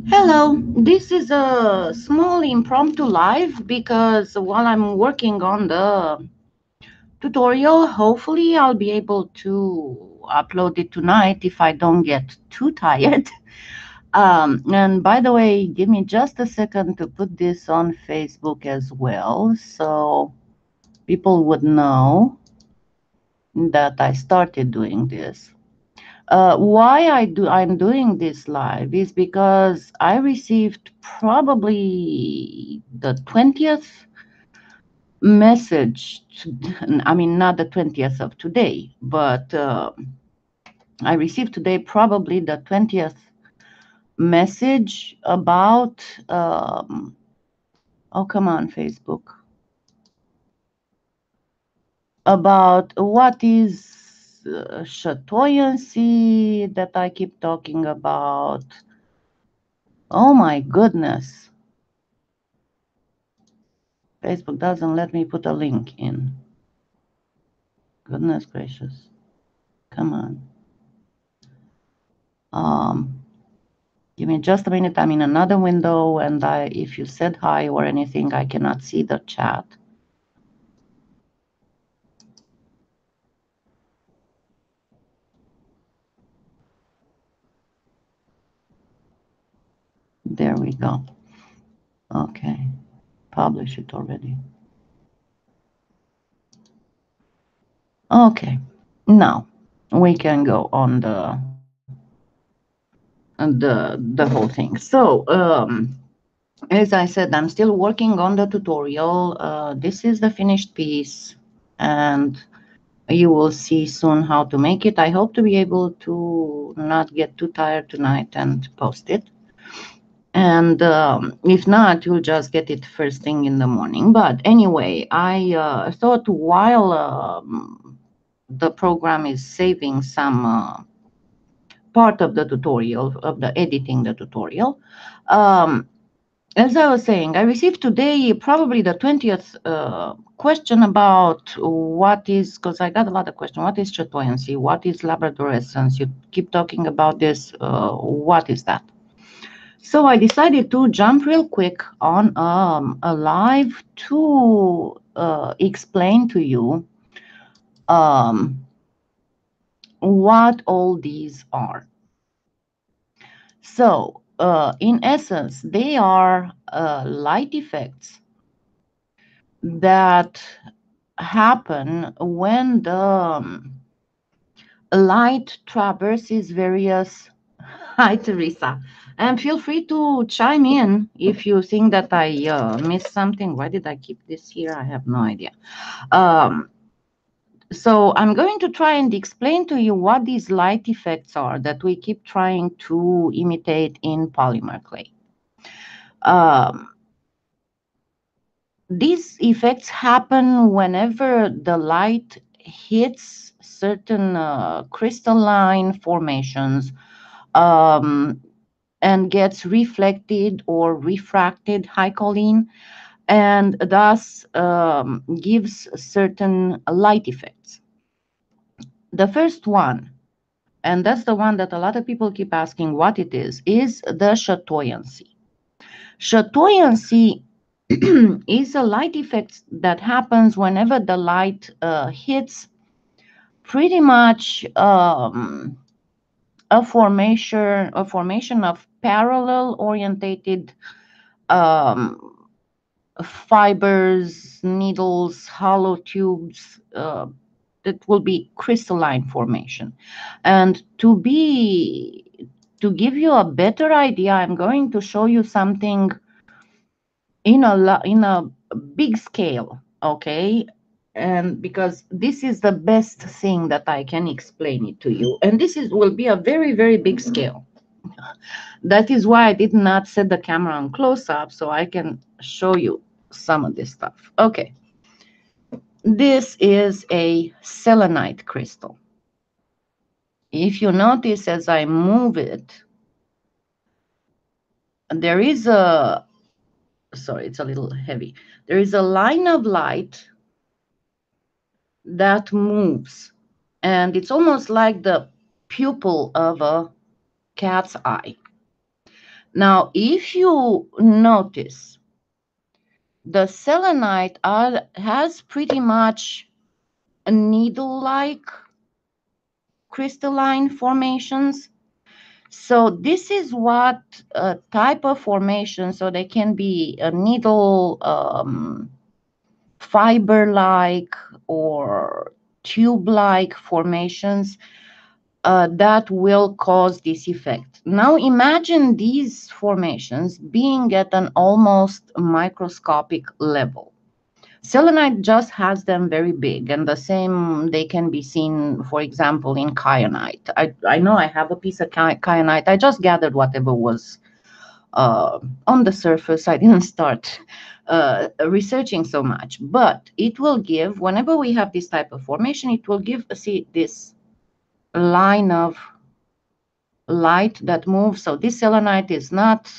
Hello, this is a small impromptu live because while I'm working on the tutorial, hopefully I'll be able to upload it tonight if I don't get too tired. And by the way, give me just a second to put this on Facebook as well so people would know that I started doing this. Why I'm doing this live is because I received probably the 20th message. I mean, not the 20th of today, but I received today probably the 20th message about. Oh, come on, Facebook. About what is Chatoyancy that I keep talking about. Oh my goodness. Facebook doesn't let me put a link in. Goodness gracious. Come on. Um, Give me just a minute. I'm in another window, and if you said hi or anything, I cannot see the chat. There we go. Okay. Publish it already. Okay. Now we can go on the whole thing. So, as I said, I'm still working on the tutorial. This is the finished piece, and you will see soon how to make it. I hope to be able to not get too tired tonight and post it. And if not, you'll just get it first thing in the morning. But anyway, I thought while the program is saving some part of the tutorial, of the editing the tutorial, um, as I was saying, I received today probably the 20th question about what is, because I got a lot of questions, what is Chatoyancy? What is Labradorescence? You keep talking about this. What is that? So I decided to jump real quick on a live to explain to you what all these are. So, in essence, they are light effects that happen when the light traverses various. Hi, Teresa. And feel free to chime in if you think that I missed something. Why did I keep this here? I have no idea. Um, so I'm going to try and explain to you what these light effects are that we keep trying to imitate in polymer clay. Um, These effects happen whenever the light hits certain crystalline formations um, and gets reflected or refracted, high Colleen, and thus gives certain light effects. The first one, and that's the one that a lot of people keep asking what it is the chatoyancy. Chatoyancy is a light effect that happens whenever the light hits pretty much a formation of parallel orientated um, fibers, needles, hollow tubes. That will be crystalline formation. And to give you a better idea, I'm going to show you something in a big scale, okay? And because this is the best thing that I can explain it to you, and this will be a very, very big scale. That is why I did not set the camera on close up so I can show you some of this stuff. Okay, this is a selenite crystal. If you notice as I move it, there is a, sorry, it's a little heavy. There is a line of light that moves, and it's almost like the pupil of a cat's eye. Now, if you notice, the selenite has pretty much a needle-like crystalline formations. So this is what type of formation. So they can be a needle, fiber-like, or tube-like formations that will cause this effect. Now imagine these formations being at an almost microscopic level. Selenite just has them very big, and the same they can be seen, for example, in kyanite. I know I have a piece of kyanite. I just gathered whatever was on the surface. I didn't start researching so much, but it will give, whenever we have this type of formation, it will give, see, this line of light that moves. So this selenite is not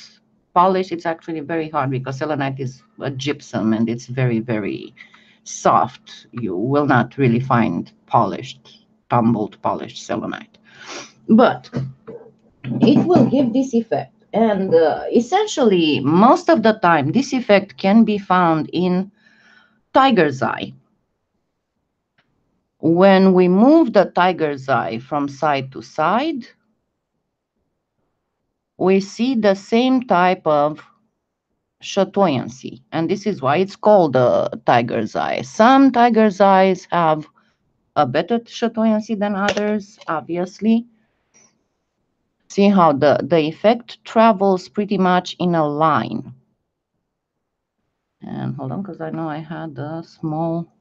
polished. It's actually very hard because selenite is a gypsum and it's very, very soft. You will not really find polished, tumbled, polished selenite. But it will give this effect. And essentially, most of the time, this effect can be found in tiger's eye. When we move the tiger's eye from side to side, we see the same type of chatoyancy, and this is why it's called a tiger's eye. Some tiger's eyes have a better chatoyancy than others, obviously. See how the effect travels pretty much in a line. And hold on, because I know I had a small,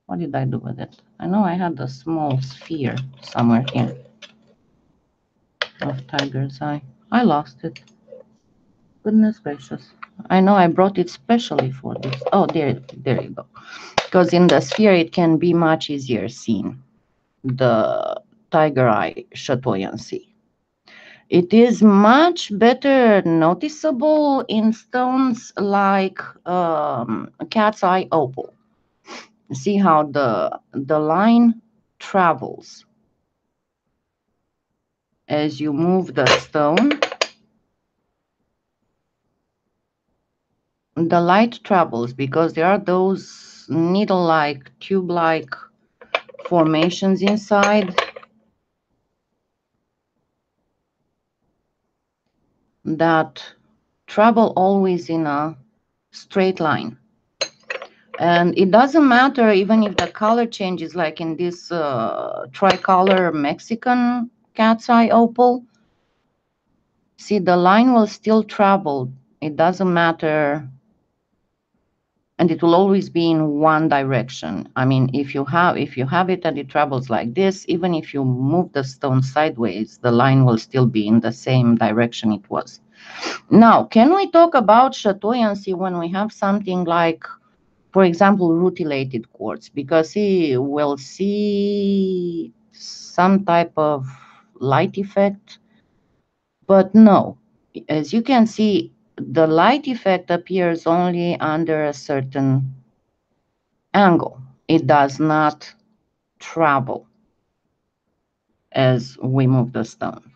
what did I do with it? I know I had a small sphere somewhere here of tiger's eye. I lost it. Goodness gracious. I know I brought it specially for this. Oh, there you go. Because in the sphere it can be much easier seen, the tiger eye chatoyancy. It is much better noticeable in stones like cat's eye opal. See how the line travels as you move the stone. The light travels because there are those needle-like, tube-like formations inside that travel always in a straight line. And it doesn't matter even if the color changes, like in this tricolor Mexican cat's eye opal. See, the line will still travel. It doesn't matter. And it will always be in one direction. I mean, if you have it and it travels like this, even if you move the stone sideways, the line will still be in the same direction it was. Now, can we talk about chatoyancy when we have something like, for example, rutilated quartz? Because he will see some type of light effect, but no. As you can see, the light effect appears only under a certain angle. It does not travel as we move the stone.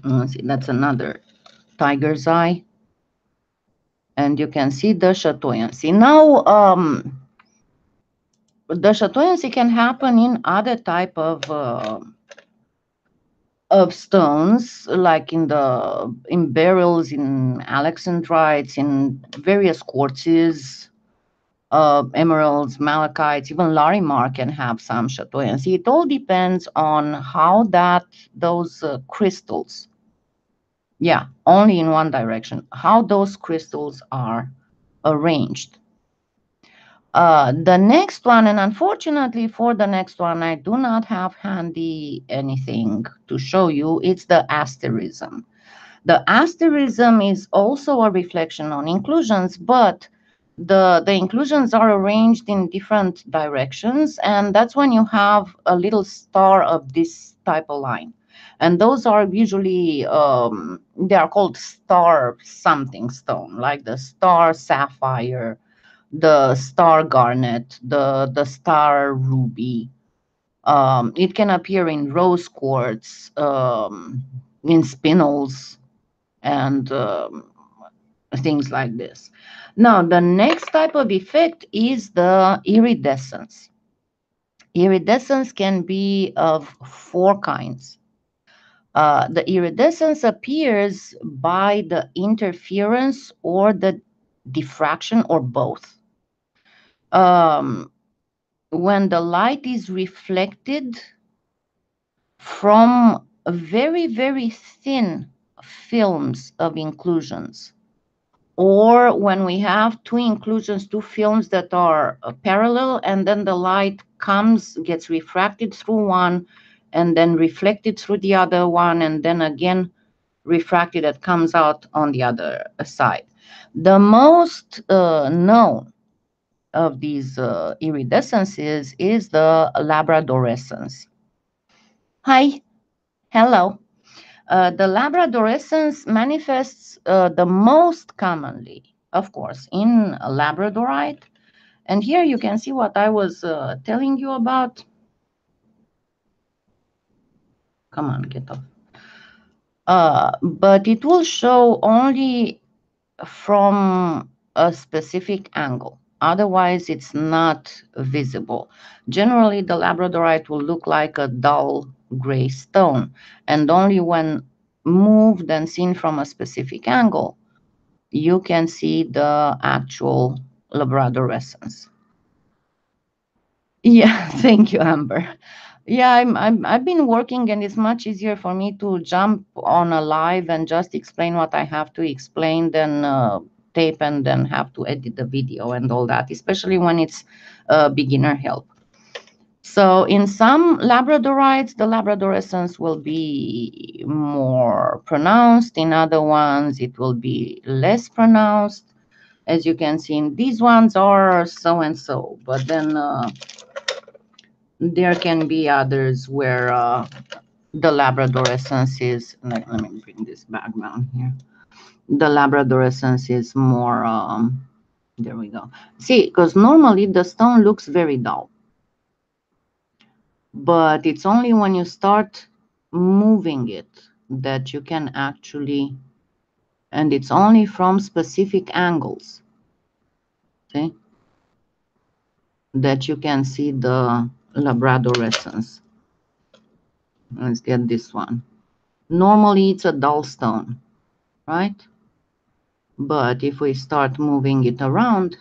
Let's see, that's another tiger's eye. And you can see the chatoyancy. Now, the chatoyancy can happen in other type of stones, like in beryls, in alexandrites, in various quartzes, emeralds, malachites, even Larimar can have some chatoyancy. It all depends on how those crystals, yeah, only in one direction, how those crystals are arranged. The next one, and unfortunately for the next one, I do not have handy anything to show you. It's the asterism. The asterism is also a reflection on inclusions, but the inclusions are arranged in different directions, and that's when you have a little star of this type of line. And those are usually, they are called star something stone, like the star sapphire, the star garnet, the star ruby. It can appear in rose quartz, in spinels, and things like this. Now, the next type of effect is the iridescence. Iridescence can be of four kinds. The iridescence appears by the interference or the diffraction or both. When the light is reflected from very, very thin films of inclusions, or when we have two inclusions, two films that are parallel, and then the light comes, gets refracted through one, and then reflected through the other one, and then again refracted that comes out on the other side. The most known of these iridescences is the Labradorescence. Hi, hello. The Labradorescence manifests the most commonly, of course, in labradorite. And here you can see what I was telling you about. Come on, get off. But it will show only from a specific angle. Otherwise, it's not visible. Generally, the labradorite will look like a dull gray stone, and only when moved and seen from a specific angle, you can see the actual labradorescence. Yeah, thank you, Amber. Yeah, I've been working, and it's much easier for me to jump on a live and just explain what I have to explain than tape and then have to edit the video and all that, especially when it's beginner help. So in some labradorites, the labradorescence will be more pronounced. In other ones, it will be less pronounced. As you can see, these ones are so and so, but then there can be others where the labradorescence is, let me bring this back down here. The labradorescence is more, there we go. See, because normally the stone looks very dull, but it's only when you start moving it that you can actually, and it's only from specific angles, see, that you can see the labradorescence. Let's get this one. Normally it's a dull stone, right? But if we start moving it around,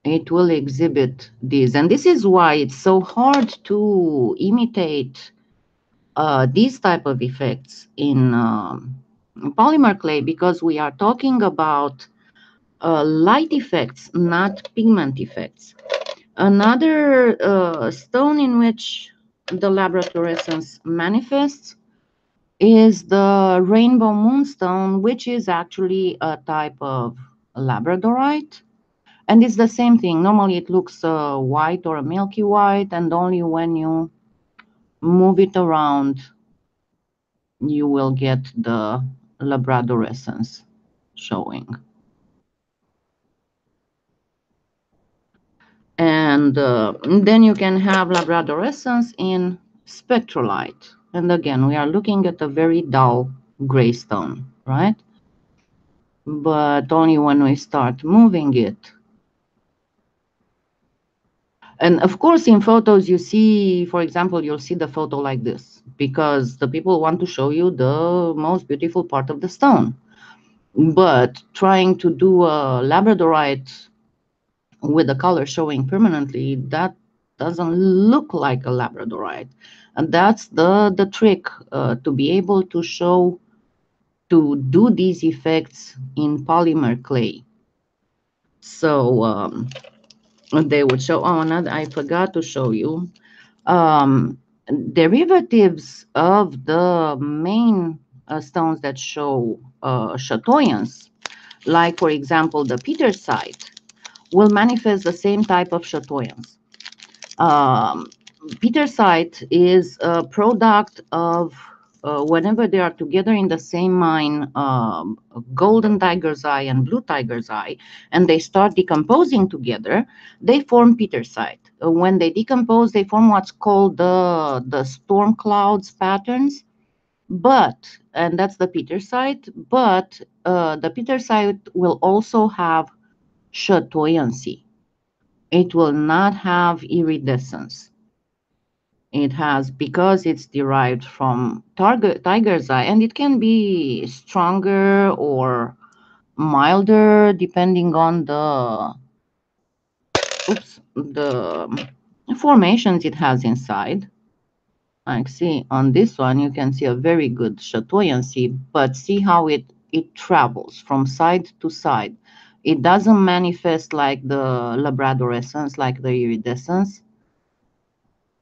it will exhibit this. And this is why it's so hard to imitate these type of effects in polymer clay, because we are talking about light effects, not pigment effects. Another stone in which the labradorescence manifests is the Rainbow Moonstone, which is actually a type of labradorite. And it's the same thing. Normally it looks white or a milky white, and only when you move it around, you will get the labradorescence showing. And then you can have labradorescence in spectrolite. And again, we are looking at a very dull gray stone, right? But only when we start moving it. And of course, in photos, you see, for example, you'll see the photo like this, because the people want to show you the most beautiful part of the stone. But trying to do a labradorite with the color showing permanently, that doesn't look like a labradorite. And that's the trick, to be able to show, to do these effects in polymer clay. So they would show, oh, another, I forgot to show you. Derivatives of the main stones that show chatoyance, like, for example, the petersite, will manifest the same type of chatoyance. Petersite is a product of whenever they are together in the same mine, golden tiger's eye and blue tiger's eye, and they start decomposing together, they form petersite. When they decompose, they form what's called the storm clouds patterns. But, and that's the Petersite, but the Petersite will also have Chatoyancy. It will not have iridescence. It has, because it's derived from tiger's eye, and it can be stronger or milder depending on the formations it has inside. Like, see on this one, you can see a very good chatoyancy, but see how it travels from side to side. It doesn't manifest like the Labradorescence, like the iridescence.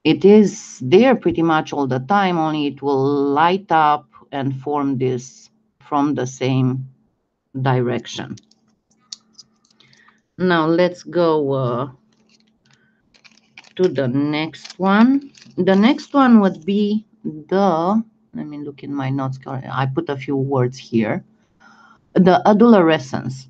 It is there pretty much all the time, only it will light up and form this from the same direction. Now let's go to the next one. The next one would be the, let me look in my notes. I put a few words here. The Opalescence.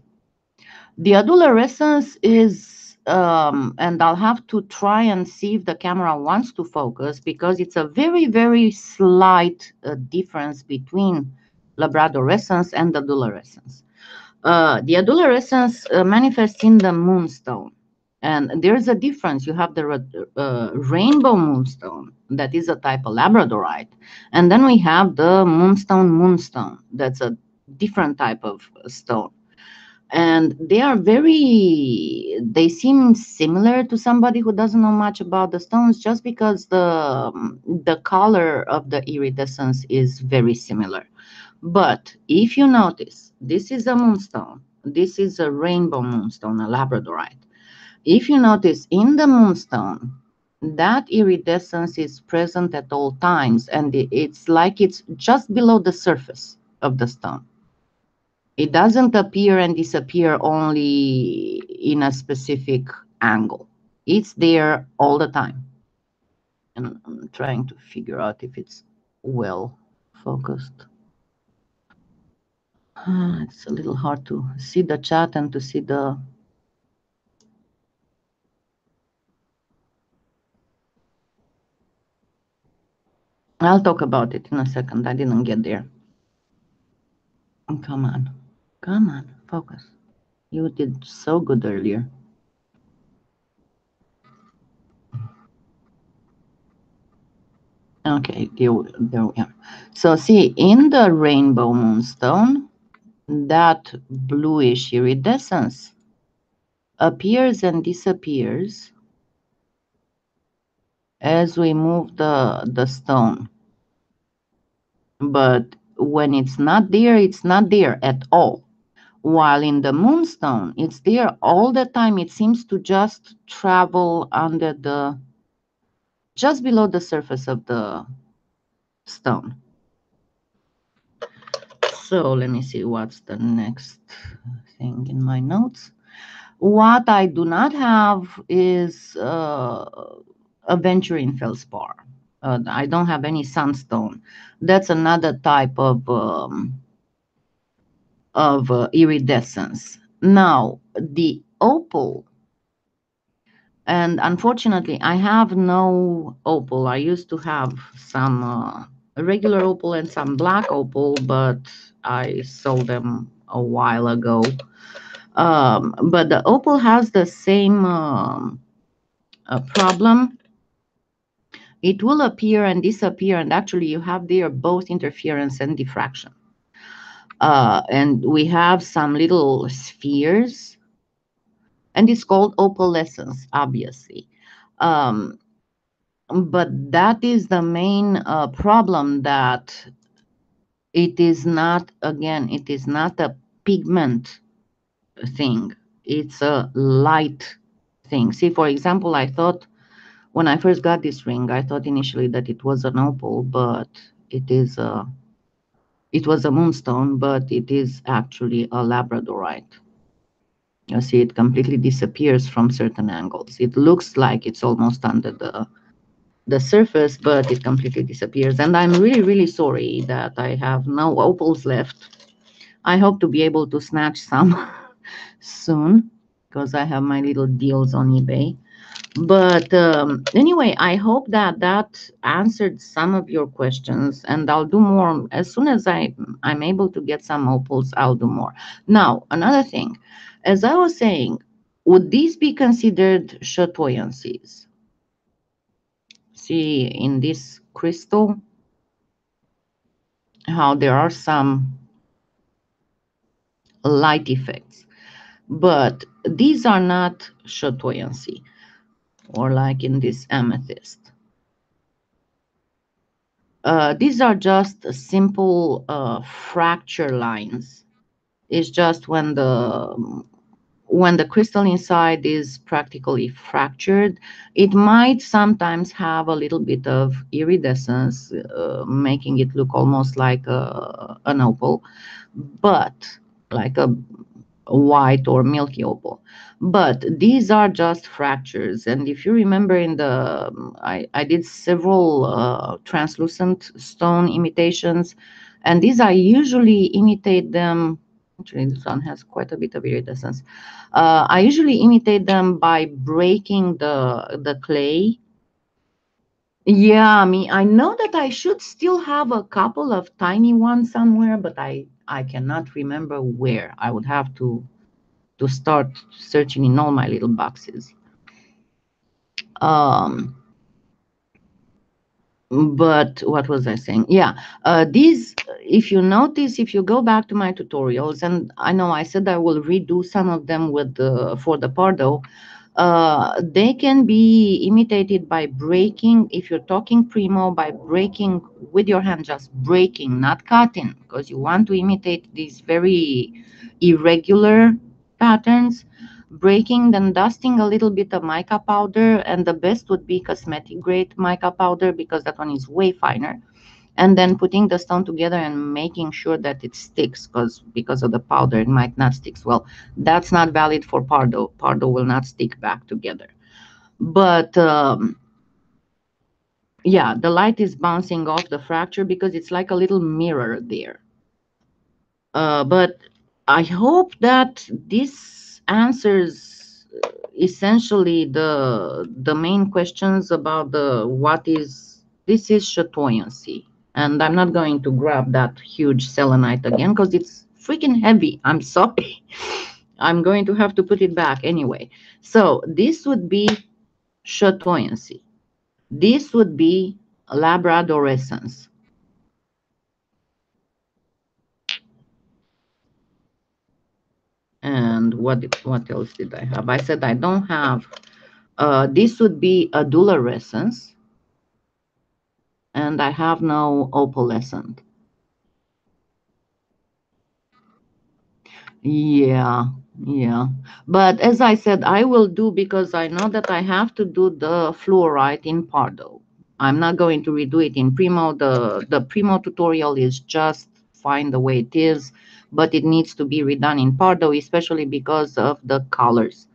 The Opalescence is, and I'll have to try and see if the camera wants to focus, because it's a very, very slight difference between Labradorescence and the Opalescence. The Opalescence manifests in the moonstone. And there's a difference. You have the Rainbow Moonstone, that is a type of labradorite. And then we have the Moonstone. That's a different type of stone. And they are they seem similar to somebody who doesn't know much about the stones, just because the color of the iridescence is very similar. But if you notice, this is a moonstone. This is a Rainbow Moonstone, a labradorite. If you notice in the moonstone, that iridescence is present at all times, and it's like it's just below the surface of the stone. It doesn't appear and disappear only in a specific angle. It's there all the time. And I'm trying to figure out if it's well focused. It's a little hard to see the chat and to see the... I'll talk about it in a second. I didn't get there. Come on. Come on, focus. You did so good earlier. Okay, there we are. So see, in the Rainbow Moonstone, that bluish iridescence appears and disappears as we move the stone. But when it's not there at all. While in the Moonstone, it's there all the time. It seems to just travel under just below the surface of the stone. So let me see what's the next thing in my notes. What I do not have is aventurine feldspar. I don't have any sunstone. That's another type of iridescence. Now, the opal, and unfortunately, I have no opal. I used to have some regular opal and some black opal, but I sold them a while ago. But the opal has the same problem. It will appear and disappear, and actually you have there both interference and diffraction. And we have some little spheres, and it's called opalescence, obviously. But that is the main problem, that it is not, again, it is not a pigment thing. It's a light thing. See, for example, I thought when I first got this ring, I thought initially that it was an opal, but it was a moonstone, but it is actually a labradorite. You see, it completely disappears from certain angles. It looks like it's almost under the surface, but it completely disappears. And I'm really, really sorry that I have no opals left. I hope to be able to snatch some soon, because I have my little deals on eBay. But anyway, I hope that that answered some of your questions, and I'll do more as soon as I'm able to get some opals. I'll do more. Now, another thing, as I was saying, would these be considered chatoyancies? See in this crystal how there are some light effects, but these are not chatoyancy, or like in this amethyst. These are just simple fracture lines. It's just when the crystal inside is practically fractured, it might sometimes have a little bit of iridescence, making it look almost like an opal, but like a white or milky opal. But these are just fractures. And if you remember in the, I did several translucent stone imitations, and these I usually imitate them. Actually, this one has quite a bit of iridescence. I usually imitate them by breaking the clay. Yeah, I know that I should still have a couple of tiny ones somewhere, but I cannot remember where. I would have to start searching in all my little boxes. Um, but what was I saying? Yeah, these, if you notice, if you go back to my tutorials, and I know I said I will redo some of them with for the Pardo, they can be imitated by breaking, if you're talking primo, by breaking with your hand, just breaking, not cutting, because you want to imitate these very irregular patterns. Breaking, then dusting a little bit of mica powder, and the best would be cosmetic grade mica powder because that one is way finer. And then putting the stone together and making sure that it sticks, because of the powder it might not stick well. That's not valid for Pardo. Pardo will not stick back together. But yeah, the light is bouncing off the fracture because it's like a little mirror there. But I hope that this answers essentially the main questions about the what is this is chatoyancy. And I'm not going to grab that huge selenite again because it's freaking heavy. I'm sorry. I'm going to have to put it back anyway. So this would be chatoyancy. This would be Labradorescence. And what else did I have? I said I don't have. This would be Adulorescence, and I have no Opalescent. Yeah, yeah. But as I said, I will do, because I know that I have to do the fluorite in Pardo. I'm not going to redo it in Primo. The Primo tutorial is just fine the way it is, but it needs to be redone in Pardo, especially because of the colors.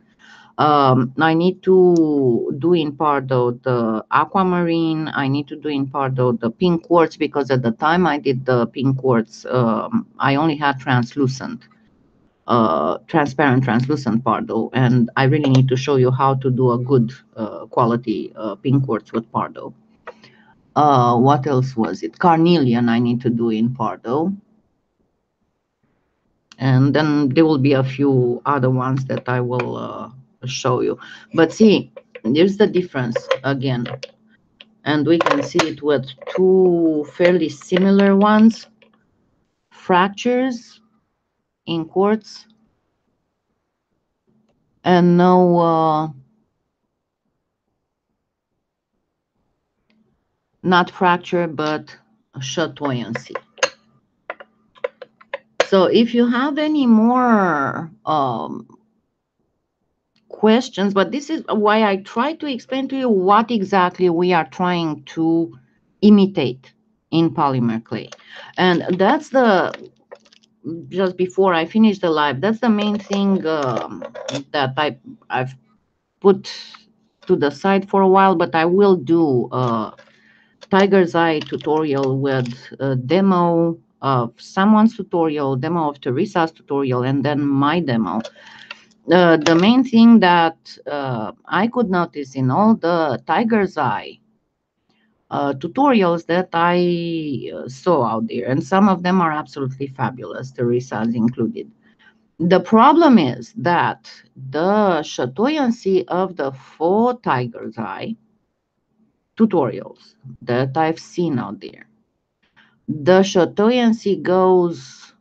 I need to do in Pardo the aquamarine. I need to do in Pardo the pink quartz, because at the time I did the pink quartz, I only had transparent translucent Pardo, and I really need to show you how to do a good quality pink quartz with Pardo. What else was it? Carnelian I need to do in Pardo. And then there will be a few other ones that I will show you. But see, there's the difference again. And we can see it with two fairly similar ones. Fractures in quartz and no, not fracture, but chatoyancy. So if you have any more questions, but this is why I try to explain to you what exactly we are trying to imitate in polymer clay. And that's just before I finish the live, that's the main thing that I've put to the side for a while, but I will do a Tiger's Eye tutorial with a demo of someone's tutorial, demo of Teresa's tutorial, and then my demo. The main thing that I could notice in all the tiger's eye tutorials that I saw out there, and some of them are absolutely fabulous, Teresa's included. The problem is that the chatoyancy of the 4 tiger's eye tutorials that I've seen out there, the chatoyancy goes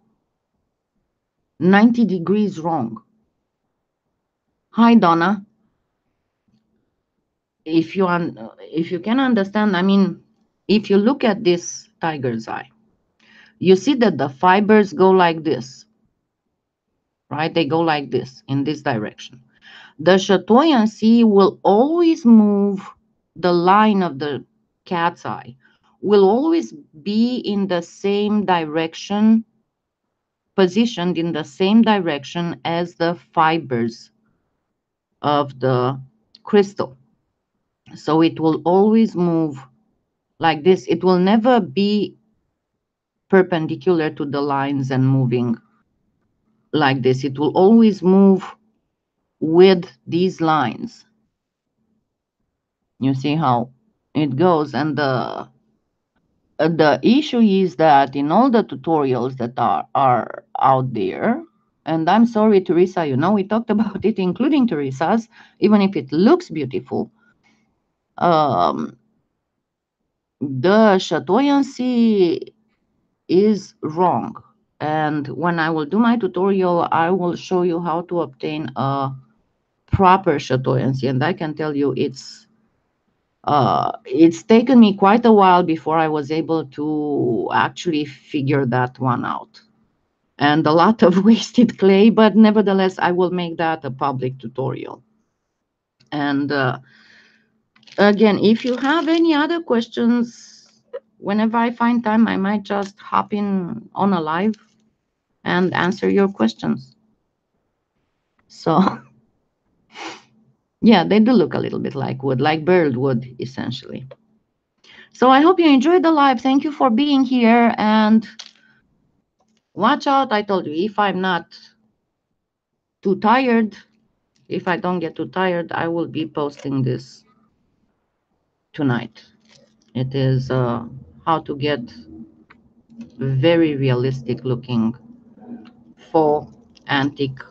90 degrees wrong. Hi, Donna. If you can understand, I mean, if you look at this tiger's eye, you see that the fibers go like this, right? They go like this in this direction. The chatoyancy will always move, the line of the cat's eye will always be in the same direction, positioned in the same direction as the fibers of the crystal. So it will always move like this. It will never be perpendicular to the lines and moving like this. It will always move with these lines. You see how it goes. And the issue is that in all the tutorials that are out there, and I'm sorry, Teresa, you know, we talked about it, including Teresa's, even if it looks beautiful, the chatoyancy is wrong. And when I will do my tutorial, I will show you how to obtain a proper chatoyancy. And I can tell you it's taken me quite a while before I was able to actually figure that one out. And a lot of wasted clay, but nevertheless, I will make that a public tutorial. And again, if you have any other questions, whenever I find time, I might just hop in on a live and answer your questions. So yeah, they do look a little bit like wood, like bird wood, essentially. So I hope you enjoyed the live. Thank you for being here, and watch out. I told you, if I'm not too tired, if I don't get too tired, I will be posting this tonight. It is how to get very realistic looking for antique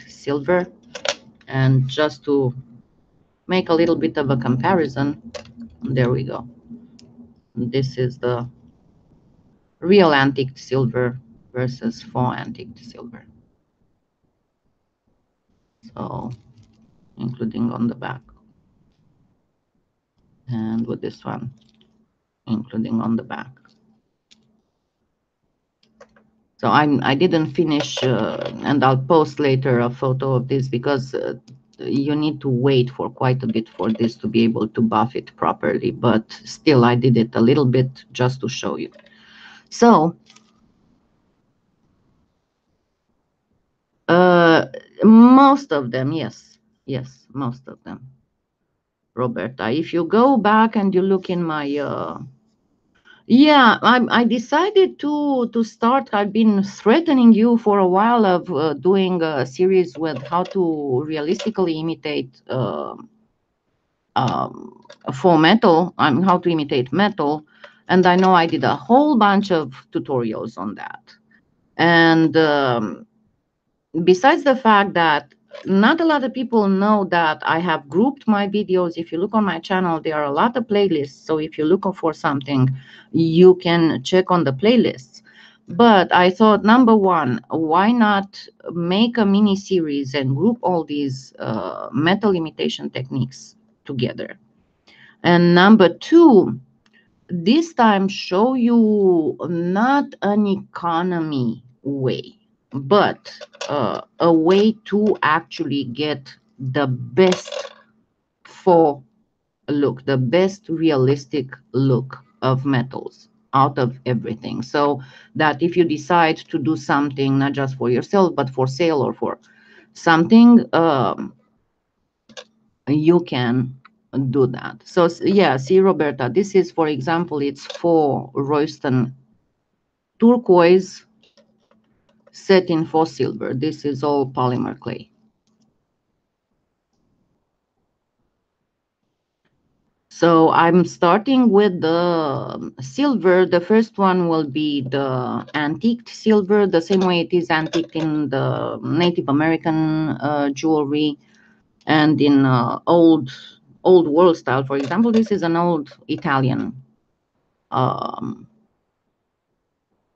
silver. And just to make a little bit of a comparison, there we go. This is the real antique silver versus faux antique silver. So including on the back, and with this one including on the back. So I didn't finish, and I'll post later a photo of this, because you need to wait for quite a bit for this to be able to buff it properly. But still, I did it a little bit just to show you. So most of them, yes, most of them, Roberta. If you go back and you look in my yeah, I decided to start. I've been threatening you for a while of doing a series with how to realistically imitate for metal. I mean, how to imitate metal, and I know I did a whole bunch of tutorials on that. And besides the fact that not a lot of people know that I have grouped my videos. If you look on my channel, there are a lot of playlists. So if you're looking for something, you can check on the playlists. But I thought, number one, why not make a mini series and group all these metal imitation techniques together? And number two, this time show you not an economy way, but a way to actually get the best for look, the best realistic look of metals out of everything. So that if you decide to do something, not just for yourself, but for sale or for something, you can do that. So yeah, see, Roberta, this is, for example, it's for Royston turquoise set in faux silver. This is all polymer clay. So I'm starting with the silver. The first one will be the antiqued silver, the same way it is antiqued in the Native American jewelry and in old world style. For example, this is an old Italian um,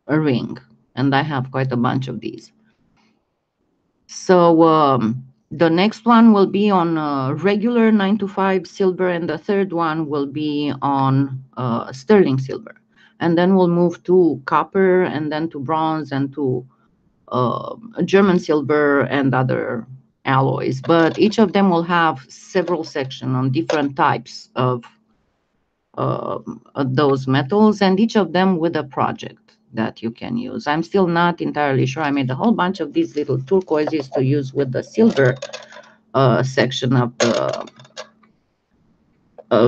ring, and I have quite a bunch of these. So the next one will be on regular 925 silver, and the third one will be on sterling silver. And then we'll move to copper, and then to bronze, and to German silver and other alloys. But each of them will have several sections on different types of those metals, and each of them with a project that you can use. I'm still not entirely sure. I made a whole bunch of these little turquoises to use with the silver section of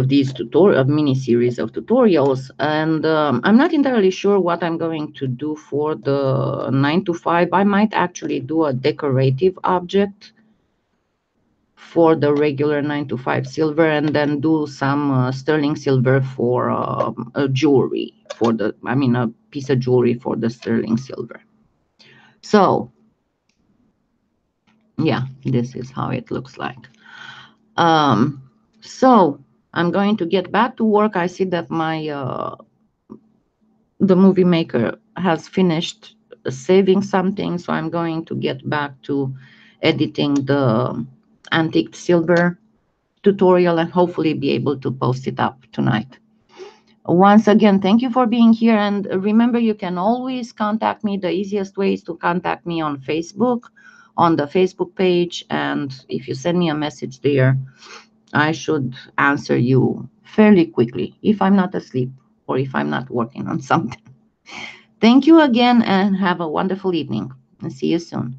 these mini series of tutorials, and I'm not entirely sure what I'm going to do for the 9 to 5. I might actually do a decorative object for the regular 9 to 5 silver, and then do some sterling silver for a jewelry for the, I mean, a piece of jewelry for the sterling silver. So yeah, this is how it looks like. So I'm going to get back to work. I see that my the movie maker has finished saving something, so I'm going to get back to editing the antique silver tutorial and hopefully be able to post it up tonight. Once again, thank you for being here, and remember, you can always contact me. The easiest way is to contact me on Facebook, on the Facebook page, and if you send me a message there, I should answer you fairly quickly if I'm not asleep or if I'm not working on something. Thank you again, and have a wonderful evening, and see you soon.